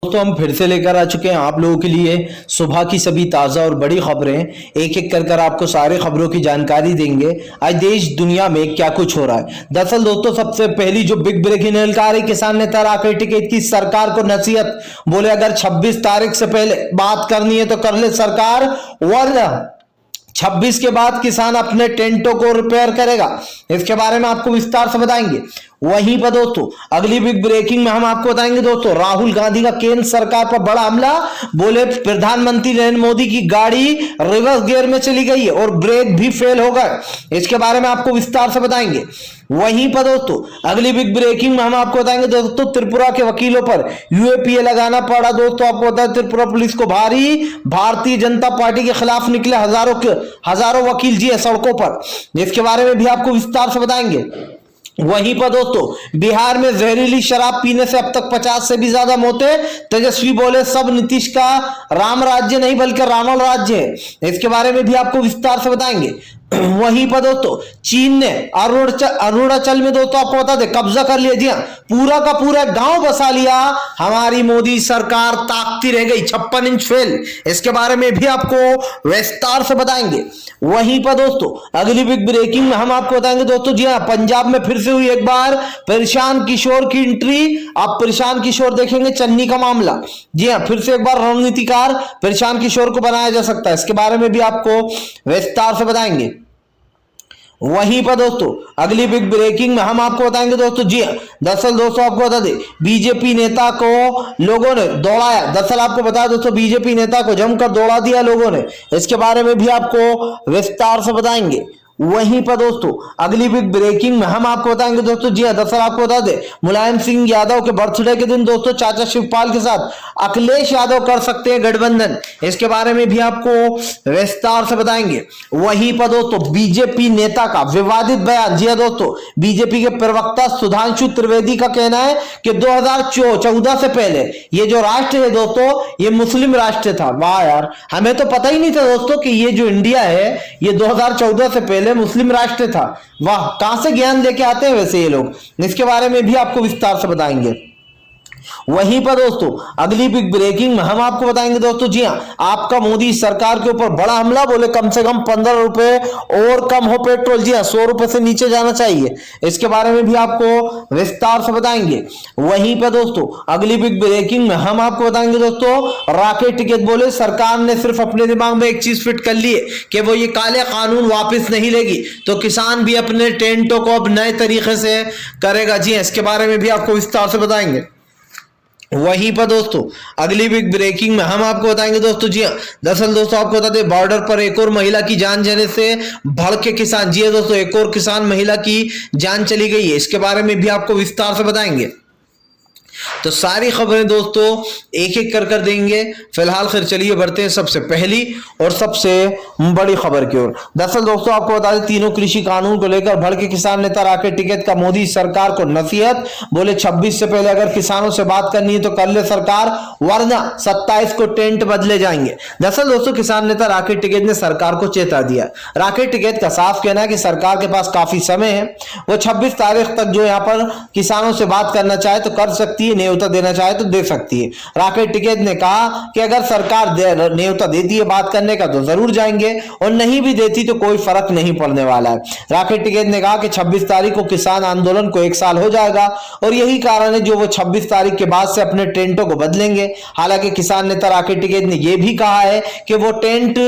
दोस्तों हम फिर से लेकर आ चुके हैं आप लोगों के लिए सुबह की सभी ताज़ा और बड़ी खबरें। एक एक कर आपको सारे खबरों की जानकारी देंगे आज देश दुनिया में क्या कुछ हो रहा है। दरअसल दोस्तों सबसे पहली जो बिग ब्रेकिंग न्यूज़ आ रही, किसान नेता राकेश टिकैत की सरकार को नसीहत। बोले अगर 26 तारीख से पहले बात करनी है तो कर ले सरकार, वरना 26 के बाद किसान अपने टेंटों को रिपेयर करेगा। इसके बारे में आपको विस्तार से बताएंगे। वहीं पर दोस्तों अगली बिग ब्रेकिंग में हम आपको बताएंगे दोस्तों राहुल गांधी का केंद्र सरकार पर बड़ा हमला। बोले प्रधानमंत्री नरेंद्र मोदी की गाड़ी रिवर्स गियर में चली गई है और ब्रेक भी फेल हो गए। इसके बारे में आपको विस्तार से बताएंगे। वहीं पर दोस्तों अगली बिग ब्रेकिंग में हम आपको बताएंगे दोस्तों त्रिपुरा के वकीलों पर यूएपीए लगाना पड़ा। दोस्तों आपको बता त्रिपुरा पुलिस को भारी, भारतीय जनता पार्टी के खिलाफ निकले हजारों वकील जी है सड़कों पर। इसके बारे में भी आपको विस्तार से बताएंगे। वहीं पर दोस्तों बिहार में जहरीली शराब पीने से अब तक 50 से भी ज्यादा मौतें। तेजस्वी बोले सब नीतीश का राम राज्य नहीं बल्कि रावण राज्य है। इसके बारे में भी आपको विस्तार से बताएंगे। वहीं पर दोस्तों चीन ने अरुणाचल में दोस्तों आपको बता दें कब्जा कर लिया। जी हाँ, पूरा का पूरा गांव बसा लिया। हमारी मोदी सरकार ताकती रह गई, 56 इंच फेल। इसके बारे में भी आपको विस्तार से बताएंगे। वहीं पर दोस्तों अगली बिग ब्रेकिंग में हम आपको बताएंगे दोस्तों जी हाँ, पंजाब में फिर से हुई एक बार परेशान किशोर की एंट्री। आप परेशान किशोर देखेंगे, चन्नी का मामला। जी हाँ, फिर से एक बार रणनीतिकार परेशान किशोर को बनाया जा सकता है। इसके बारे में भी आपको विस्तार से बताएंगे। वहीं पर दोस्तों अगली बिग ब्रेकिंग में हम आपको बताएंगे दोस्तों जी दरअसल दोस्तों आपको बता दें बीजेपी नेता को लोगों ने दौड़ाया। दरअसल आपको बता दोस्तों बीजेपी नेता को जमकर दौड़ा दिया लोगों ने। इसके बारे में भी आपको विस्तार से बताएंगे। वहीं पर दोस्तों अगली बिग ब्रेकिंग में हम आपको बताएंगे दोस्तों जी दरअसल आपको बता दें मुलायम सिंह यादव के बर्थडे के दिन दोस्तों चाचा शिवपाल के साथ अखिलेश यादव कर सकते हैं गठबंधन। इसके बारे में भी आपको विस्तार से बताएंगे। वहीं पर दोस्तों बीजेपी नेता का विवादित बयान। जी दोस्तों बीजेपी के प्रवक्ता सुधांशु त्रिवेदी का कहना है कि 2014 से पहले ये जो राष्ट्र है दोस्तों ये मुस्लिम राष्ट्र था। वाह यार, हमें तो पता ही नहीं था दोस्तों कि ये जो इंडिया है ये 2014 से पहले मुस्लिम राष्ट्र था। वाह, कहां से ज्ञान लेके आते हैं वैसे ये लोग। इसके बारे में भी आपको विस्तार से बताएंगे। वहीं पर दोस्तों अगली बिग ब्रेकिंग में हम आपको बताएंगे दोस्तों जी हाँ, आपका मोदी सरकार के ऊपर बड़ा हमला। बोले कम से कम 15 रुपए और कम हो पेट्रोल। जी हाँ, 100 रुपए से नीचे जाना चाहिए। इसके बारे में भी आपको विस्तार से बताएंगे। वहीं पर दोस्तों अगली बिग ब्रेकिंग में हम आपको बताएंगे दोस्तों राकेश टिकैत बोले सरकार ने सिर्फ अपने दिमाग में एक चीज फिट कर ली है कि वो ये काले कानून वापस नहीं लेगी तो किसान भी अपने टेंटों को अब नए तरीके से करेगा। जी हाँ, इसके बारे में भी आपको विस्तार से बताएंगे। वहीं पर दोस्तों अगली बिग ब्रेकिंग में हम आपको बताएंगे दोस्तों जी हाँ, दरअसल दोस्तों आपको बता दें बॉर्डर पर एक और महिला की जान जाने से भड़के किसान। जी दोस्तों एक और किसान महिला की जान चली गई है। इसके बारे में भी आपको विस्तार से बताएंगे। तो सारी खबरें दोस्तों एक एक कर देंगे। फिलहाल खैर चलिए बढ़ते हैं सबसे पहली और सबसे बड़ी खबर की ओर। दरअसल दोस्तों आपको बता दें तीनों कृषि कानून को लेकर भड़के किसान नेता राकेश टिकैत का मोदी सरकार को नसीहत। बोले 26 से पहले अगर किसानों से बात करनी है तो कर ले सरकार, वरना 27 को टेंट बदले जाएंगे। दरअसल दोस्तों किसान नेता राकेश टिकैत ने सरकार को चेता दिया। राकेश टिकैत का साफ कहना है कि सरकार के पास काफी समय है, वो 26 तारीख तक जो यहाँ पर किसानों से बात करना चाहे तो कर सकती है, न्योता देना चाहे तो दे सकती है। राकेश टिकैत ने कहा कि अगर सरकार न्योता देती है बात करने का तो जरूर जाएंगे और नहीं भी देती तो कोई फर्क नहीं पड़ने वाला है। राकेश टिकैत ने कहा कि 26 तारीख को किसान आंदोलन को 1 साल हो जाएगा और यही कारण है जो वो 26 तारीख के बाद से अपने टेंटों को बदलेंगे। हालांकि किसान नेता राकेश टिकैत ने यह भी कहा है कि वो टेंट,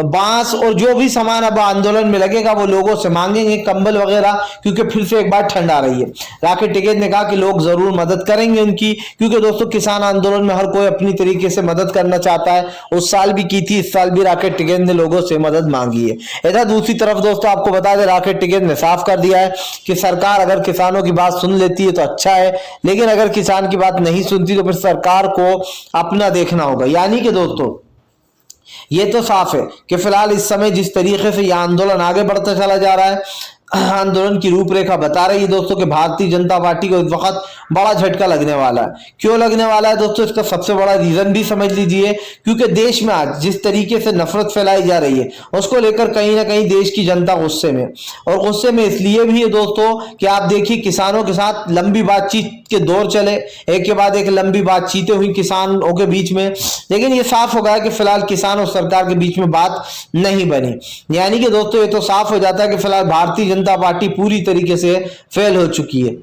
बांस और जो भी सामान अब आंदोलन में लगेगा वो लोगों से मांगेंगे, कंबल वगैरह, क्योंकि फिर से एक बार ठंड आ रही है। राकेश टिकैत ने कहा कि लोग जरूर मदद करेंगे उनकी, क्योंकि दोस्तों किसान आंदोलन में हर कोई अपनी तरीके से मदद करना चाहता है। उस साल भी की थी, इस साल भी राकेश टिकैत ने लोगों से मदद मांगी है। इधर दूसरी तरफ दोस्तों आपको बता दें राकेश टिकैत ने साफ कर दिया है कि सरकार अगर किसानों की बात सुन लेती है तो अच्छा है, लेकिन अगर किसान की बात नहीं सुनती तो फिर सरकार को अपना देखना होगा। यानी कि दोस्तों ये तो साफ है कि फिलहाल इस समय जिस तरीके से यह आंदोलन आगे बढ़ता चला जा रहा है, आंदोलन की रूपरेखा बता रही है दोस्तों कि भारतीय जनता पार्टी को इस वक्त बड़ा झटका लगने वाला है। क्यों लगने वाला है दोस्तों, इसका सबसे बड़ा रीजन भी समझ लीजिए, क्योंकि देश में आज जिस तरीके से नफरत फैलाई जा रही है उसको लेकर कहीं ना कहीं देश की जनता गुस्से में, और गुस्से में इसलिए भी है दोस्तों कि आप देखिए किसानों के साथ लंबी बातचीत के दौर चले, एक के बाद एक लंबी बातचीतें हुई किसानों के बीच में, लेकिन ये साफ हो गया कि फिलहाल किसान और सरकार के बीच में बात नहीं बनी। यानी कि दोस्तों ये तो साफ हो जाता है कि फिलहाल भारतीय जनता पार्टी पूरी तरीके से फेल हो चुकी है।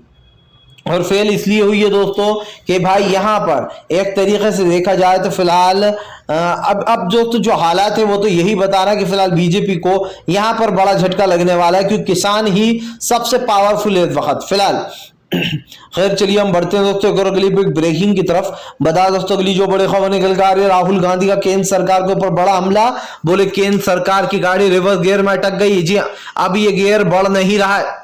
और फेल इसलिए हुई है दोस्तों कि भाई यहां पर एक तरीके से देखा जाए तो फिलहाल अब दोस्तों जो हालात है वो तो यही बता रहा है कि फिलहाल बीजेपी को यहां पर बड़ा झटका लगने वाला है, क्योंकि किसान ही सबसे पावरफुल है इस वक्त फिलहाल। खैर चलिए हम बढ़ते हैं दोस्तों एक अगली बिग ब्रेकिंग की तरफ। बता दोस्तों अगली जो बड़ी खबर निकल कर आ रही है, राहुल गांधी का केंद्र सरकार के ऊपर बड़ा हमला। बोले केंद्र सरकार की गाड़ी रिवर्स गियर में अटक गई। जी अब ये गियर बढ़ नहीं रहा है।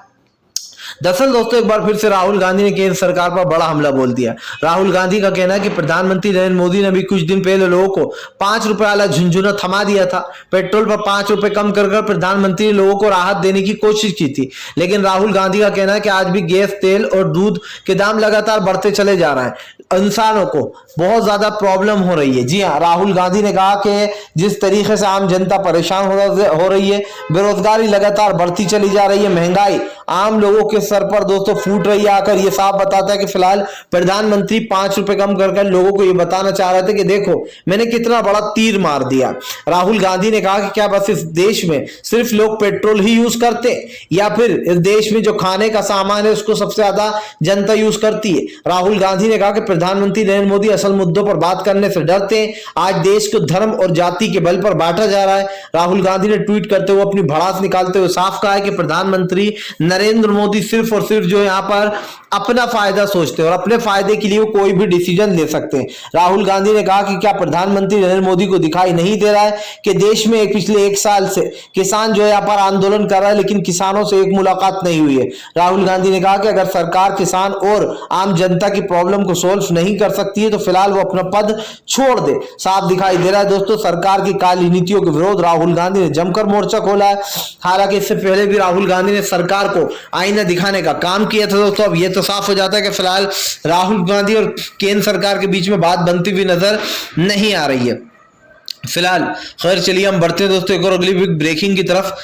दरअसल दोस्तों एक बार फिर से राहुल गांधी ने केंद्र सरकार पर बड़ा हमला बोल दिया। राहुल गांधी का कहना है कि प्रधानमंत्री नरेंद्र मोदी ने भी कुछ दिन पहले लोगों को 5 रुपए वाला झुंझुना थमा दिया था। पेट्रोल पर 5 रुपए कम कर प्रधानमंत्री ने लोगों को राहत देने की कोशिश की थी, लेकिन राहुल गांधी का कहना है कि आज भी गैस, तेल और दूध के दाम लगातार बढ़ते चले जा रहे हैं। इंसानों को बहुत ज्यादा प्रॉब्लम हो रही है। जी हाँ, राहुल गांधी ने कहा कि जिस तरीके से आम जनता परेशान हो रही है, बेरोजगारी लगातार बढ़ती चली जा रही है, महंगाई आम लोगों के सर पर दोस्तों फूट रही है आकर, ये साफ बताता है कि फिलहाल प्रधानमंत्री 5 रुपए कम कर लोगों को ये बताना चाह रहे थे कि देखो मैंने कितना बड़ा तीर मार दिया। राहुल गांधी ने कहा कि क्या बस इस देश में सिर्फ लोग पेट्रोल ही यूज करते, या फिर इस देश में जो खाने का सामान है उसको सबसे ज्यादा जनता यूज करती है। राहुल गांधी ने कहा कि प्रधानमंत्री नरेंद्र मोदी असल मुद्दों पर बात करने से डरते हैं। आज देश को धर्म और जाति के बल पर बांटा जा रहा है। राहुल गांधी ने ट्वीट करते हुए अपनी भड़ास निकालते हुए साफ कहा है कि प्रधानमंत्री नरेंद्र मोदी सिर्फ और सिर्फ जो यहाँ पर अपना फायदा सोचते हैं और अपने फायदे के लिए वो कोई भी डिसीजन ले सकते हैं। राहुल गांधी ने कहा कि क्या प्रधानमंत्री नरेंद्र मोदी को दिखाई नहीं दे रहा है कि देश में पिछले 1 साल से किसान जो यहाँ पर आंदोलन कर रहा है, लेकिन किसानों से एक मुलाकात नहीं हुई है। राहुल गांधी ने कहा कि अगर सरकार किसान और आम जनता की प्रॉब्लम को सोल्व नहीं कर सकती है तो फिलहाल वो अपना पद छोड़ दे। साफ दिखाई दे रहा है दोस्तों सरकार की काली नीतियों के विरोध राहुल गांधी ने जमकर मोर्चा खोला है। हालांकि इससे पहले भी राहुल गांधी ने सरकार को आईना दिखाने का काम किया था दोस्तों। अब ये तो साफ हो जाता है कि फिलहाल राहुल गांधी और केंद्र सरकार के बीच में बात बनती हुई नजर नहीं आ रही है फिलहाल। खैर चलिए हम बढ़ते हैं दोस्तों एक और अगली बिग ब्रेकिंग की तरफ।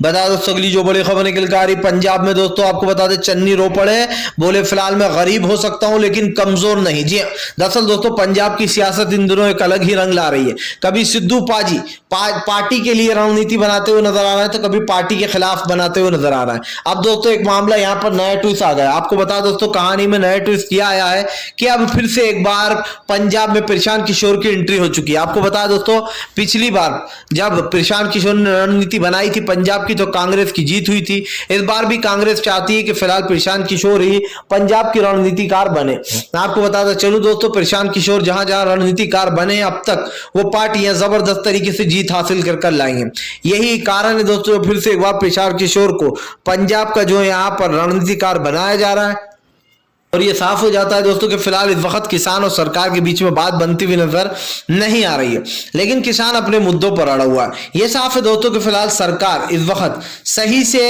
बता दोस्तों अगली जो बड़ी खबर निकल कर आ रही पंजाब में दोस्तों, आपको बता दें चन्नी रो पड़े। बोले फिलहाल मैं गरीब हो सकता हूं लेकिन कमजोर नहीं। जी दरअसल दोस्तों पंजाब की सियासत इन दिनों एक अलग ही रंग ला रही है। कभी सिद्धू पाजी पार्टी के लिए रणनीति बनाते हुए नजर आ रहा है तो कभी पार्टी के खिलाफ बनाते हुए नजर आ रहा है। अब दोस्तों एक मामला यहाँ पर नया ट्विस्ट आ गया। आपको बता दोस्तों कहानी में नया ट्विस्ट किया आया है कि अब फिर से एक बार पंजाब में प्रशांत किशोर की एंट्री हो चुकी है। आपको बता दोस्तों पिछली बार जब प्रशांत किशोर ने रणनीति बनाई थी पंजाब की तो कांग्रेस की जीत हुई थी। इस बार भी कांग्रेस चाहती है कि फिलहाल प्रशांत किशोर ही पंजाब की रणनीतिकार बने। आपको बताता चलूं दोस्तों प्रशांत किशोर जहां जहां रणनीतिकार बने अब तक वो पार्टियां जबरदस्त तरीके से जीत हासिल कर लाएंगे। यही कारण है दोस्तों फिर से एक बार प्रशांत किशोर को पंजाब का जो यहां पर रणनीतिकार बनाया जा रहा है। और ये साफ हो जाता है दोस्तों कि फिलहाल इस वक्त किसान और सरकार के बीच में बात बनती हुई नजर नहीं आ रही है, लेकिन किसान अपने मुद्दों पर अड़ा हुआ है। ये साफ है दोस्तों कि फिलहाल सरकार इस वक्त सही से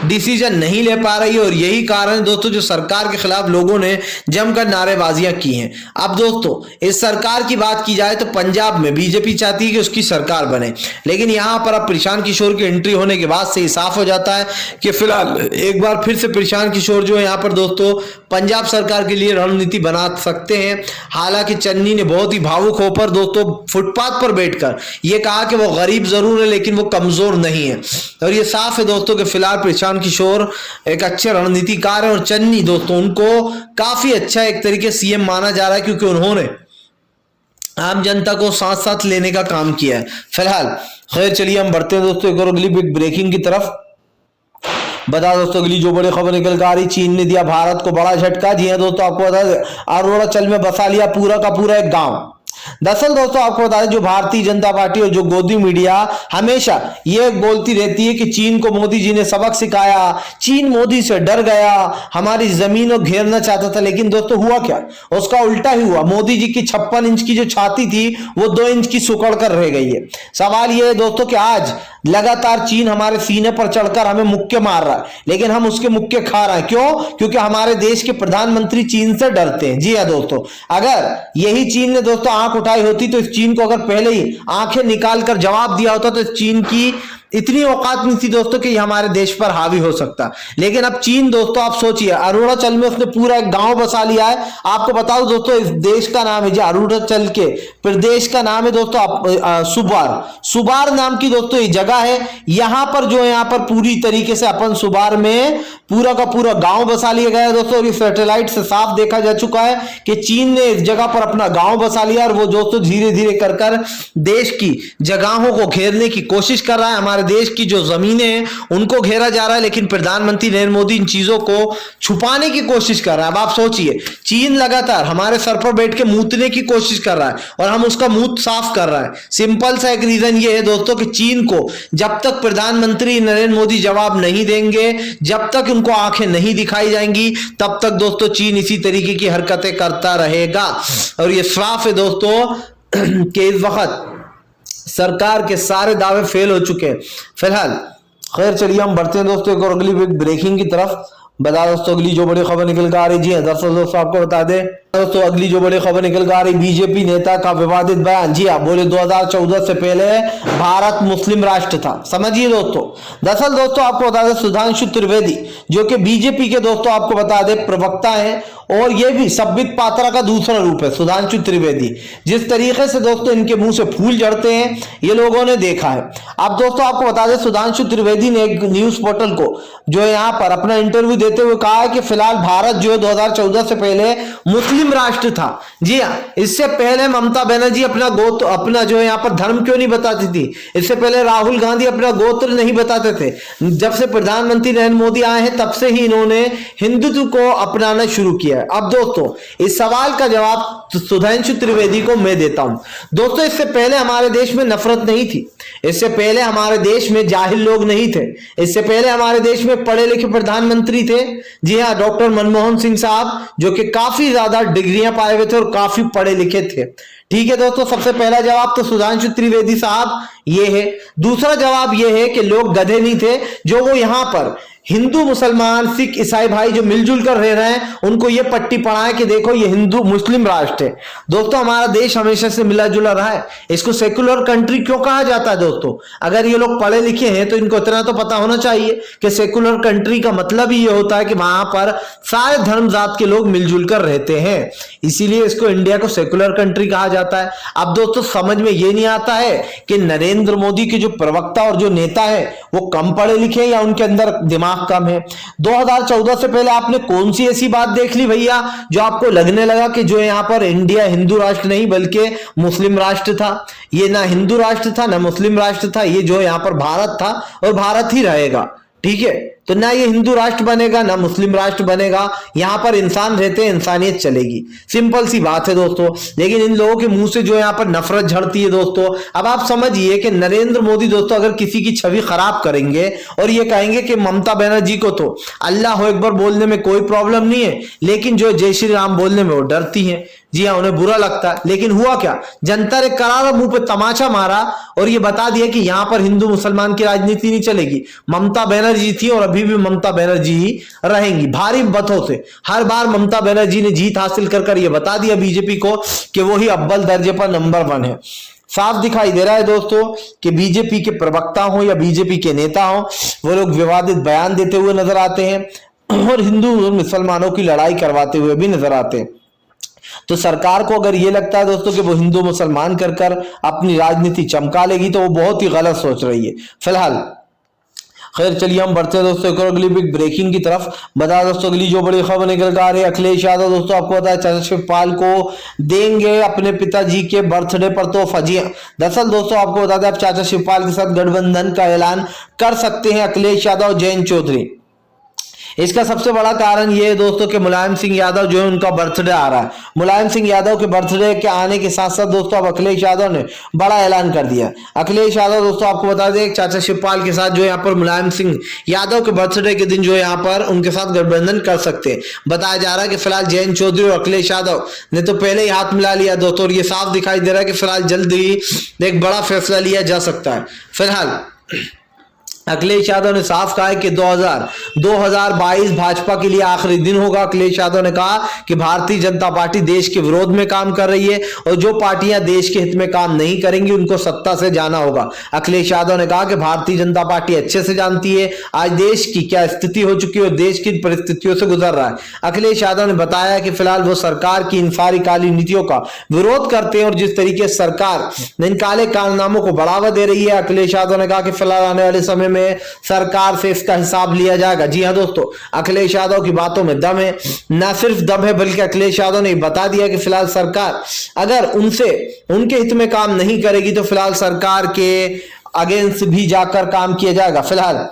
डिसीजन नहीं ले पा रही है और यही कारण है दोस्तों जो सरकार के खिलाफ लोगों ने जमकर नारेबाजियां की हैं। अब दोस्तों इस सरकार की बात की जाए तो पंजाब में बीजेपी चाहती है कि उसकी सरकार बने, लेकिन यहां पर अब प्रशांत किशोर की एंट्री होने के बाद से ही साफ हो जाता है कि फिलहाल एक बार फिर से प्रशांत किशोर जो है यहाँ पर दोस्तों पंजाब सरकार के लिए रणनीति बना सकते हैं। हालांकि चन्नी ने बहुत ही भावुक होकर दोस्तों फुटपाथ पर बैठकर यह कहा कि वो गरीब जरूर है लेकिन वो कमजोर नहीं है। और ये साफ है दोस्तों कि फिलहाल प्रशांत किशोर एक अच्छे रणनीतिकार है और चन्नी दोस्तों उनको काफी अच्छा एक तरीके से सीएम माना जा रहा है क्योंकि उन्होंने आम जनता को साथ साथ लेने का काम किया है फिलहाल। खैर चलिए हम बढ़ते हैं दोस्तों एक और अगली बिग ब्रेकिंग की तरफ। बता दोस्तों अगली जो बड़ी खबर निकल कर आ रही चीन ने दिया भारत को बड़ा झटका। जी हां दोस्तों आपको बता दें अरुणाचल में बसा लिया पूरा का पूरा एक गांव। दरअसल दोस्तों आपको बता दें, जो भारतीय जनता पार्टी और जो गोदी मीडिया हमेशा ये बोलती रहती है कि चीन को मोदी जी ने सबक सिखाया, चीन मोदी से डर गया, हमारी जमीन को घेरना चाहता था। लेकिन दोस्तों हुआ क्या, उसका उल्टा ही हुआ। मोदी जी की 56 इंच की जो छाती थी वो 2 इंच की सुकड़ कर रह गई है। सवाल यह है दोस्तों कि आज लगातार चीन हमारे सीने पर चढ़कर हमें मुक्के मार रहा है, लेकिन हम उसके मुक्के खा रहे हैं। क्यों? क्योंकि हमारे देश के प्रधानमंत्री चीन से डरते हैं। जी हां दोस्तों, अगर यही चीन ने दोस्तों आंख उठाई होती तो इस चीन को अगर पहले ही आंखें निकालकर जवाब दिया होता तो इस चीन की इतनी औकात नहीं थी दोस्तों कि ये हमारे देश पर हावी हो सकता। लेकिन अब चीन दोस्तों आप सोचिए, अरुणाचल में उसने पूरा एक गांव बसा लिया है। आपको बताओ दोस्तों, इस देश का नाम है जो अरुणाचल के प्रदेश का नाम है दोस्तों सुबार नाम की दोस्तों ये जगह है। यहां पर जो है यहाँ पर पूरी तरीके से अपन सुबार में पूरा का पूरा गांव बसा लिया गया है दोस्तों। और ये सैटेलाइट से साफ देखा जा चुका है कि चीन ने इस जगह पर अपना गांव बसा लिया और वो दोस्तों धीरे धीरे कर देश की जगहों को घेरने की कोशिश कर रहा है। हमारे देश की जो जमीनें हैं उनको घेरा जा रहा है, लेकिन प्रधानमंत्री नरेंद्र मोदी इन चीजों को छुपाने की कोशिश कर रहा है। अब आप सोचिए, चीन लगातार हमारे सर पर बैठ के मूतने की कोशिश कर रहा है और हम उसका मुंह साफ कर रहा है। सिंपल सा एक रीजन ये है दोस्तों कि चीन को जब तक प्रधानमंत्री नरेंद्र मोदी जवाब नहीं देंगे, जब तक उनको आंखें नहीं दिखाई जाएंगी, तब तक दोस्तों चीन इसी तरीके की हरकतें करता रहेगा। और ये साफ है दोस्तों कि इस वक्त सरकार के सारे दावे फेल हो चुके हैं फिलहाल। खैर चलिए हम बढ़ते हैं दोस्तों एक और अगली ब्रेकिंग की तरफ। बता दोस्तों अगली जो बड़ी खबर निकल कर आ रही, जी दरअसल दोस्तों आपको बता दें दोस्तों अगली जो बड़ी खबर निकल कर आ रही, बीजेपी नेता का विवादित बयान। जी हाँ, बोले 2014 से पहले भारत मुस्लिम राष्ट्र था। समझिए दोस्तों, दरअसल दोस्तों आपको बता दें सुधांशु त्रिवेदी जो कि बीजेपी के दोस्तों आपको बता दें प्रवक्ता हैं और ये भी संबित पात्रा का दूसरा रूप है सुधांशु त्रिवेदी। जिस तरीके से दोस्तों इनके मुंह से फूल झड़ते हैं ये लोगों ने देखा है। अब दोस्तों आपको बता दें सुधांशु त्रिवेदी ने एक न्यूज पोर्टल को जो है यहाँ पर अपना इंटरव्यू देते हुए कहा है कि फिलहाल भारत जो है 2014 से पहले मुस्लिम राष्ट्र था। जी हाँ, इससे पहले ममता बनर्जी अपना जो है यहाँ पर धर्म क्यों नहीं बताती थी, इससे पहले राहुल गांधी अपना गोत्र नहीं बताते थे। जब से प्रधानमंत्री नरेंद्र मोदी आए हैं तब से ही इन्होंने हिंदुत्व को अपनाना शुरू किया है। अब दोस्तों इस सवाल का जवाब सुधांशु त्रिवेदी को मैं देता हूं। दोस्तों इससे पहले हमारे देश में नफरत नहीं थी, इससे पहले हमारे देश में जाहिल लोग नहीं थे, इससे पहले हमारे देश में पढ़े लिखे प्रधानमंत्री थे। जी हाँ, डॉक्टर मनमोहन सिंह साहब जो कि काफी ज्यादा डिग्रियां पाए हुए थे और काफी पढ़े लिखे थे। ठीक है दोस्तों, सबसे पहला जवाब तो सुधांशु त्रिवेदी साहब ये है। दूसरा जवाब ये है कि लोग गधे नहीं थे जो वो यहां पर हिंदू मुसलमान सिख ईसाई भाई जो मिलजुल कर रह रहे हैं उनको ये पट्टी पढ़ाए कि देखो ये हिंदू मुस्लिम राष्ट्र है। दोस्तों हमारा देश हमेशा से मिला जुला रहा है, इसको सेकुलर कंट्री क्यों कहा जाता है दोस्तों? अगर ये लोग पढ़े लिखे हैं तो इनको इतना तो पता होना चाहिए कि सेकुलर कंट्री का मतलब ही ये होता है कि वहां पर सारे धर्म जात के लोग मिलजुल कर रहते हैं, इसीलिए इसको इंडिया को सेकुलर कंट्री कहा जाता है। अब दोस्तों समझ में ये नहीं आता है कि नरेंद्र मोदी के जो प्रवक्ता और जो नेता है वो कम पढ़े लिखे हैं या उनके अंदर दिमाग कम है। 2014 से पहले आपने कौन सी ऐसी बात देख ली भैया जो आपको लगने लगा कि जो यहां पर इंडिया हिंदू राष्ट्र नहीं बल्कि मुस्लिम राष्ट्र था? ये ना हिंदू राष्ट्र था ना मुस्लिम राष्ट्र था, ये जो यहां पर भारत था और भारत ही रहेगा। ठीक है, तो ना ये हिंदू राष्ट्र बनेगा ना मुस्लिम राष्ट्र बनेगा, यहां पर इंसान रहते हैं, इंसानियत चलेगी। सिंपल सी बात है दोस्तों। लेकिन इन लोगों के मुंह से जो यहां पर नफरत झड़ती है दोस्तों। अब आप समझिए कि नरेंद्र मोदी दोस्तों अगर किसी की छवि खराब करेंगे और ये कहेंगे कि ममता बनर्जी को तो अल्लाह अकबर बोलने में कोई प्रॉब्लम नहीं है, लेकिन जो जय श्री राम बोलने में वो डरती है। जी हाँ, उन्हें बुरा लगता है। लेकिन हुआ क्या, जनता ने करारा मुंह पे तमाचा मारा और ये बता दिया कि यहां पर हिंदू मुसलमान की राजनीति नहीं चलेगी। ममता बनर्जी थी और अभी भी ममता बनर्जी ही रहेंगी भारी मतों से। हर बार ममता बनर्जी ने जीत हासिल कर ये बता दिया बीजेपी को कि वो ही अव्वल दर्जे पर नंबर 1 है। साफ दिखाई दे रहा है दोस्तों कि बीजेपी के प्रवक्ता हो या बीजेपी के नेता हो, वो लोग विवादित बयान देते हुए नजर आते हैं और हिंदू और मुसलमानों की लड़ाई करवाते हुए भी नजर आते हैं। तो सरकार को अगर ये लगता है दोस्तों कि वो हिंदू मुसलमान कर अपनी राजनीति चमका लेगी तो वो बहुत ही गलत सोच रही है फिलहाल। खैर चलिए हम बढ़ते हैं दोस्तों एक और अगली बिग ब्रेकिंग की तरफ। बता दोस्तों अगली जो बड़ी खबर निकल कर आ रही है, अखिलेश यादव दोस्तों आपको पता है चाचा शिवपाल को देंगे अपने पिताजी के बर्थडे पर तोहफा। जी दरअसल दोस्तों आपको बता दें आप चाचा शिवपाल के साथ गठबंधन का ऐलान कर सकते हैं अखिलेश यादव और जयंत चौधरी। इसका सबसे बड़ा कारण ये है दोस्तों कि मुलायम सिंह यादव जो है उनका बर्थडे आ रहा है। मुलायम सिंह यादव के बर्थडे के आने के साथ साथ दोस्तों अब अखिलेश यादव ने बड़ा ऐलान कर दिया। अखिलेश यादव दोस्तों आपको बता दें चाचा शिवपाल के साथ जो यहाँ पर मुलायम सिंह यादव के बर्थडे के दिन जो यहाँ पर उनके साथ गठबंधन कर सकते हैं। बताया जा रहा है कि फिलहाल जयंत चौधरी और अखिलेश यादव ने तो पहले ही हाथ मिला लिया दोस्तों, और ये साफ दिखाई दे रहा है कि फिलहाल जल्द ही एक बड़ा फैसला लिया जा सकता है। फिलहाल अखिलेश यादव ने साफ कहा है कि 2022 भाजपा के लिए आखिरी दिन होगा। अखिलेश यादव ने कहा कि भारतीय जनता पार्टी देश के विरोध में काम कर रही है और जो पार्टियां देश के हित में काम नहीं करेंगी उनको सत्ता से जाना होगा। अखिलेश यादव ने कहा कि भारतीय जनता पार्टी अच्छे से जानती है आज देश की क्या स्थिति हो चुकी है और देश किन परिस्थितियों से गुजर रहा है। अखिलेश यादव ने बताया कि फिलहाल वो सरकार की इन सारी काली नीतियों का विरोध करते हैं और जिस तरीके से सरकार इन काले कारनामों को बढ़ावा दे रही है। अखिलेश यादव ने कहा कि फिलहाल आने वाले समय में सरकार से इसका हिसाब लिया जाएगा। जी हां दोस्तों, अखिलेश यादव की बातों में दम है, न सिर्फ दम है बल्कि अखिलेश यादव ने बता दिया कि फिलहाल सरकार अगर उनके हित में काम नहीं करेगी तो फिलहाल सरकार के अगेंस्ट भी जाकर काम किया जाएगा। फिलहाल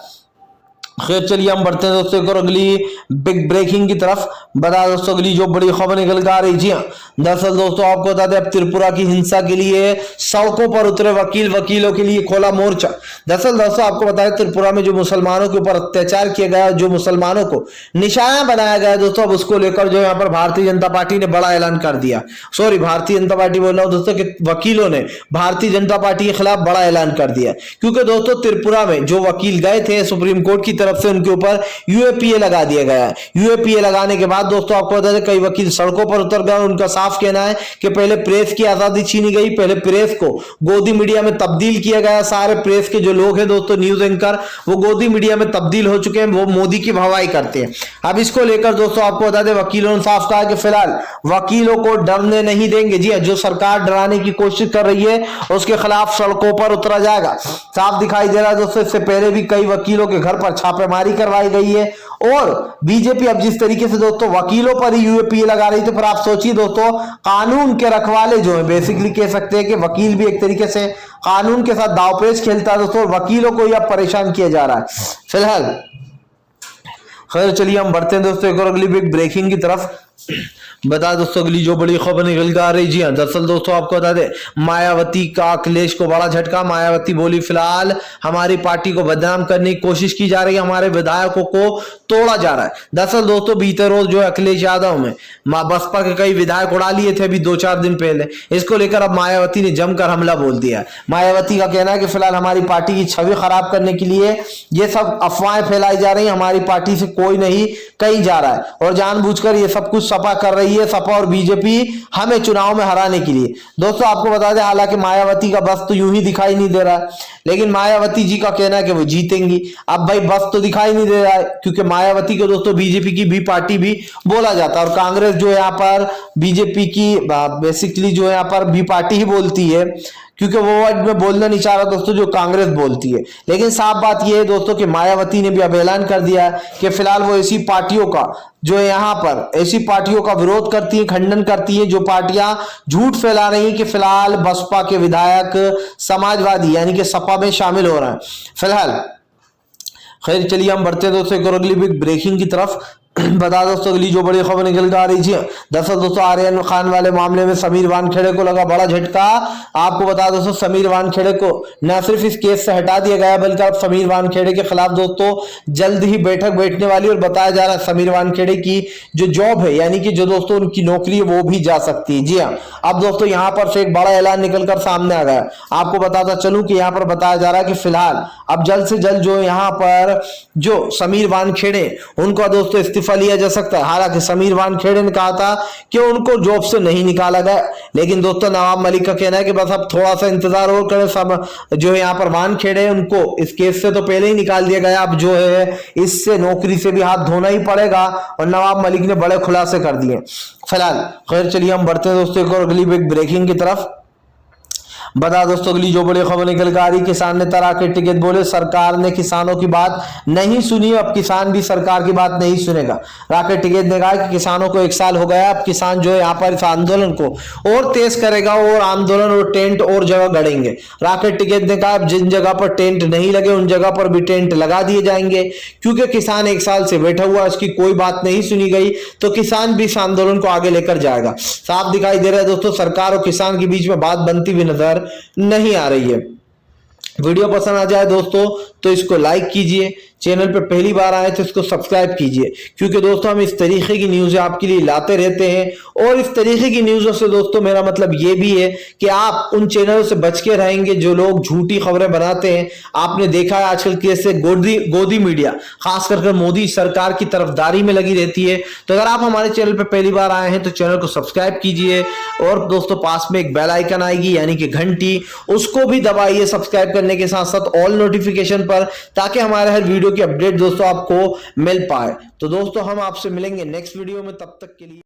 खैर चलिए हम बढ़ते हैं दोस्तों और अगली बिग ब्रेकिंग की तरफ। बता दोस्तों अगली जो बड़ी खबर निकल कर आ रही। जी हाँ, दरअसल दोस्तों आपको बता दें अब त्रिपुरा की हिंसा के लिए सड़कों पर उतरे वकीलों के लिए खोला मोर्चा। दरअसल दोस्तों आपको बताया त्रिपुरा में जो मुसलमानों के ऊपर अत्याचार किया गया, जो मुसलमानों को निशाना बनाया गया दोस्तों, अब उसको लेकर जो यहाँ पर भारतीय जनता पार्टी ने बड़ा ऐलान कर दिया। सॉरी, भारतीय जनता पार्टी बोल रहा हूं दोस्तों कि वकीलों ने भारतीय जनता पार्टी के खिलाफ बड़ा ऐलान कर दिया, क्योंकि दोस्तों त्रिपुरा में जो वकील गए थे सुप्रीम कोर्ट की तरफ से उनके ऊपर यूएपीए लगा दिया गया है। यूएपीए लगाने के बाद दोस्तों आपको बता दें कई वकील सड़कों पर उतर गए। उनका साफ कहना है कि पहले प्रेस की आजादी छीनी गई, पहले प्रेस को गोदी मीडिया में तब्दील किया गया। सारे प्रेस के जो लोग हैं दोस्तों न्यूज एंकर वो गोदी मीडिया में तब्दील हो चुके हैं, वो मोदी की भवाई करते हैं। अब इसको लेकर दोस्तों आपको बता दें वकीलों ने साफ कहा कि फिलहाल वकीलों को डरने नहीं देंगे। जी जो सरकार डराने की कोशिश कर रही है उसके खिलाफ सड़कों पर उतरा जाएगा। साफ दिखाई दे रहा है दोस्तों, इससे पहले भी कई वकीलों के घर पर छापेमारी करवाई गई है और बीजेपी अब जिस तरीके से दोस्तों वकीलों पर ही यूएपीए लगा रही थी, फिर आप सोचिए दोस्तों कानून के रखवाले जो है, बेसिकली कह सकते हैं कि वकील भी एक तरीके से कानून के साथ दांवपेच खेलता है दोस्तों, वकीलों को ही अब परेशान किया जा रहा है। फिलहाल खैर चलिए हम बढ़ते हैं दोस्तों एक और अगली बिग ब्रेकिंग की तरफ। बता दोस्तों अगली जो बड़ी खबर निकल कर आ रही। जी हाँ, दरअसल दोस्तों आपको बता दें मायावती का अखिलेश को बड़ा झटका। मायावती बोली फिलहाल हमारी पार्टी को बदनाम करने की कोशिश की जा रही है, हमारे विधायकों को तोड़ा जा रहा है। दरअसल दोस्तों बीते रोज जो अखिलेश यादव में बसपा के कई विधायक उड़ा लिए थे अभी 2-4 दिन पहले। इसको लेकर अब मायावती ने जमकर हमला बोल दिया। मायावती का कहना है कि फिलहाल हमारी पार्टी की छवि खराब करने के लिए ये सब अफवाहें फैलाई जा रही है, हमारी पार्टी से कोई नहीं कहीं जा रहा है और जानबूझकर ये सब कुछ सपा कर रही है, सपा और बीजेपी हमें चुनाव में हराने के लिए। दोस्तों आपको बता दें हालांकि मायावती का बस तो यूं ही दिखाई नहीं दे रहा है, लेकिन मायावती जी का कहना है कि वो जीतेंगी। अब भाई बस तो दिखाई नहीं दे रहा है क्योंकि मायावती को दोस्तों बीजेपी की भी पार्टी भी बोला जाता है और कांग्रेस जो है यहाँ पर बीजेपी की बेसिकली जो है यहाँ पर भी पार्टी ही बोलती है, क्योंकि वो वर्ड में बोलना नहीं चाह रहा दोस्तों जो कांग्रेस बोलती है। लेकिन साफ बात यह है दोस्तों कि मायावती ने भी अब ऐलान कर दिया है कि फिलहाल वो ऐसी पार्टियों का जो है यहाँ पर ऐसी पार्टियों का विरोध करती है, खंडन करती है जो पार्टियां झूठ फैला रही हैं कि फिलहाल बसपा के विधायक समाजवादी यानी कि सपा में शामिल हो रहे हैं। फिलहाल खैर चलिए हम बढ़ते हैं दोस्तों एक और अगली बिग ब्रेकिंग की तरफ। बता दोस्तों अगली जो बड़ी खबर निकल कर आ रही है। दरअसल दोस्तों आर्यन खान वाले मामले में समीर वानखेड़े को लगा बड़ा झटका। आपको बता दोस्तों समीर वानखेड़े को न सिर्फ इस केस से हटा दिया गया बल्कि अब समीर वानखेड़े के खिलाफ दोस्तों जल्द ही बैठक बैठने वाली और बताया जा रहा है समीर वानखेड़े की जो जॉब है यानी कि जो दोस्तों उनकी नौकरी है वो भी जा सकती है। जी हाँ, अब दोस्तों यहाँ पर से एक बड़ा ऐलान निकलकर सामने आ गया। आपको बताता चलूं कि यहाँ पर बताया जा रहा है कि फिलहाल अब जल्द से जल्द जो यहाँ पर जो समीर वानखेड़े उनका दोस्तों इस्तीफा लिया जा सकता है। हालांकि समीर वानखेड़े ने कहा था कि उनको जॉब से नहीं निकाला गया, लेकिन दोस्तों नवाब मलिक का कहना है कि बस अब थोड़ा सा इंतजार और करें। सब जो है यहाँ पर वानखेड़े उनको इस केस से तो पहले ही निकाल दिया गया, अब जो है इससे नौकरी से भी हाथ धोना ही पड़ेगा और नवाब मलिक ने बड़े खुलासे कर दिए। फिलहाल खैर चलिए हम बढ़ते हैं दोस्तों एक और अगली बिग ब्रेकिंग की तरफ। बता दोस्तों अगली जो बड़ी खबर निकल कर आ रही, किसान ने तराके टिकट बोले सरकार ने किसानों की बात नहीं सुनी, अब किसान भी सरकार की बात नहीं सुनेगा। राकेट टिकैत ने कहा कि किसानों को 1 साल हो गया, अब किसान जो है यहाँ पर इस आंदोलन को और तेज करेगा और आंदोलन और टेंट और जगह गड़ेंगे। राकेट टिकैत ने कहा जिन जगह पर टेंट नहीं लगे उन जगह पर भी टेंट लगा दिए जाएंगे, क्योंकि किसान 1 साल से बैठा हुआ, उसकी कोई बात नहीं सुनी गई तो किसान भी इस आंदोलन को आगे लेकर जाएगा। साफ दिखाई दे रहा है दोस्तों सरकार और किसान के बीच में बात बनती हुई नजर नहीं आ रही है। वीडियो पसंद आ जाए दोस्तों तो इसको लाइक कीजिए, चैनल पे पहली बार आए तो इसको सब्सक्राइब कीजिए, क्योंकि दोस्तों हम इस तरीके की न्यूज़ आपके लिए लाते रहते हैं। और इस तरीके की न्यूज़ों से दोस्तों मेरा मतलब ये भी है कि आप उन चैनलों से बच के रहेंगे जो लोग झूठी खबरें बनाते हैं। आपने देखा है आजकल कैसे गोदी मीडिया खास करके मोदी सरकार की तरफदारी में लगी रहती है। तो अगर आप हमारे चैनल पर पहली बार आए हैं तो चैनल को सब्सक्राइब कीजिए और दोस्तों पास में एक बेल आइकन आएगी यानी कि घंटी, उसको भी दबाइए सब्सक्राइब करने के साथ साथ ऑल नोटिफिकेशन पर, ताकि हमारे हर वीडियो की अपडेट दोस्तों आपको मिल पाए। तो दोस्तों हम आपसे मिलेंगे नेक्स्ट वीडियो में, तब तक के लिए